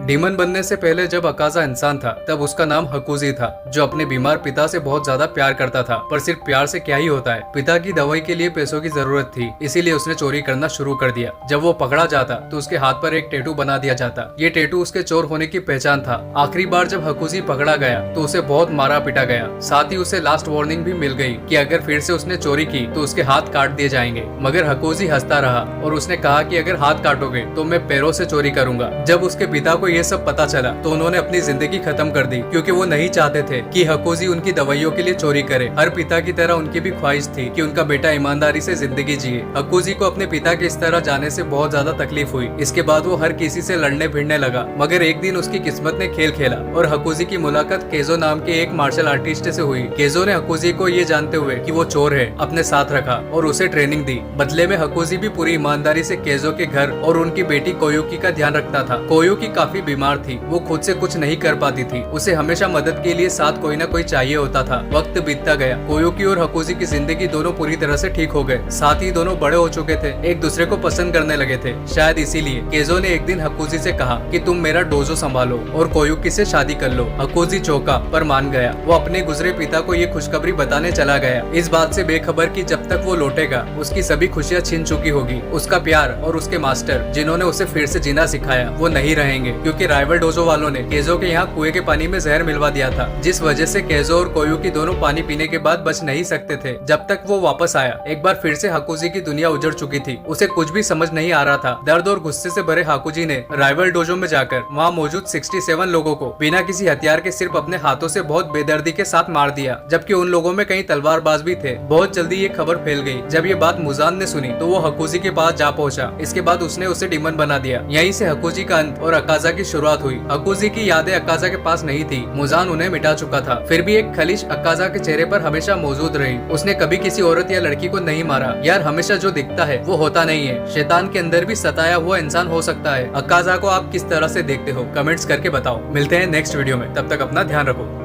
Demon बनने से पहले जब अकाजा इंसान था तब उसका नाम हकुजी था, जो अपने बीमार पिता से बहुत ज्यादा प्यार करता था। पर सिर्फ प्यार से क्या ही होता है, पिता की दवाई के लिए पैसों की जरूरत थी, इसीलिए उसने चोरी करना शुरू कर दिया। जब वो पकड़ा जाता तो उसके हाथ पर एक टैटू बना दिया जाता। ये टैटू उसके चोर होने की पहचान था। आखिरी बार जब हकुजी पकड़ा गया तो उसे बहुत मारा पीटा गया। साथ ही उसे लास्ट वार्निंग भी मिल गई कि अगर फिर से उसने चोरी की तो उसके हाथ काट दिए जाएंगे। मगर हकुजी हंसता रहा और उसने कहा कि अगर हाथ काटोगे तो मैं पैरों से चोरी करूंगा। जब उसके पिता को ये सब पता चला तो उन्होंने अपनी जिंदगी खत्म कर दी, क्योंकि वो नहीं चाहते थे कि हकुजी उनकी दवाइयों के लिए चोरी करे। हर पिता की तरह उनकी भी ख्वाहिश थी कि उनका बेटा ईमानदारी से जिंदगी जिए। हकुजी को अपने पिता के इस तरह जाने से बहुत ज्यादा तकलीफ हुई। इसके बाद वो हर किसी से लड़ने भिड़ने लगा। मगर एक दिन उसकी किस्मत ने खेल खेला और हकुजी की मुलाकात केजो नाम के एक मार्शल आर्टिस्ट से हुई। केजो ने हकुजी को ये जानते हुए कि वो चोर है अपने साथ रखा और उसे ट्रेनिंग दी। बदले में हकुजी भी पूरी ईमानदारी से केजो के घर और उनकी बेटी कोयुकी का ध्यान रखता था। कोयुकी काफी बीमार थी, वो खुद से कुछ नहीं कर पाती थी। उसे हमेशा मदद के लिए साथ कोई ना कोई चाहिए होता था। वक्त बीतता गया। कोयुकी और हकुजी की जिंदगी दोनों पूरी तरह से ठीक हो गए। साथ ही दोनों बड़े हो चुके थे, एक दूसरे को पसंद करने लगे थे। शायद इसीलिए केजो ने एक दिन हकुजी से कहा कि तुम मेरा डोजो संभालो और कोयुकी से शादी कर लो। हकुजी चौंका पर मान गया। वो अपने गुजरे पिता को ये खुशखबरी बताने चला गया, इस बात से बेखबर कि जब तक वो लौटेगा उसकी सभी खुशियाँ छिन चुकी होगी। उसका प्यार और उसके मास्टर जिन्होंने उसे फिर से जीना सिखाया वो नहीं रहेंगे, क्योंकि राइवल डोजो वालों ने केजो के यहाँ कुएं के पानी में जहर मिलवा दिया था, जिस वजह से केजो और कोयुकी दोनों पानी पीने के बाद बच नहीं सकते थे जब तक वो वापस आया। एक बार फिर से हकुजी की दुनिया उजड़ चुकी थी। उसे कुछ भी समझ नहीं आ रहा था। दर्द और गुस्से से भरे हकुजी ने राइवल डोजो में जाकर वहाँ मौजूद 67 लोगों को बिना किसी हथियार के सिर्फ अपने हाथों से बहुत बेदर्दी के साथ मार दिया, जबकि उन लोगों में कई तलवारबाज भी थे। बहुत जल्दी ये खबर फैल गई। जब ये बात मुजान ने सुनी तो वो हकुजी के पास जा पहुंचा। इसके बाद उसने उसे डीमन बना दिया। यहीं से हकुजी का अंत और अकाजा की शुरुआत हुई। हकुजी की यादें अकाजा के पास नहीं थी, मुजान उन्हें मिटा चुका था। फिर भी एक खलिश अकाजा के चेहरे पर हमेशा मौजूद रही। उसने कभी किसी औरत या लड़की को नहीं मारा। यार, हमेशा जो दिखता है वो होता नहीं है। शैतान के अंदर भी सताया हुआ इंसान हो सकता है। अकाजा को आप किस तरह से देखते हो, कमेंट्स करके बताओ। मिलते हैं नेक्स्ट वीडियो में, तब तक अपना ध्यान रखो।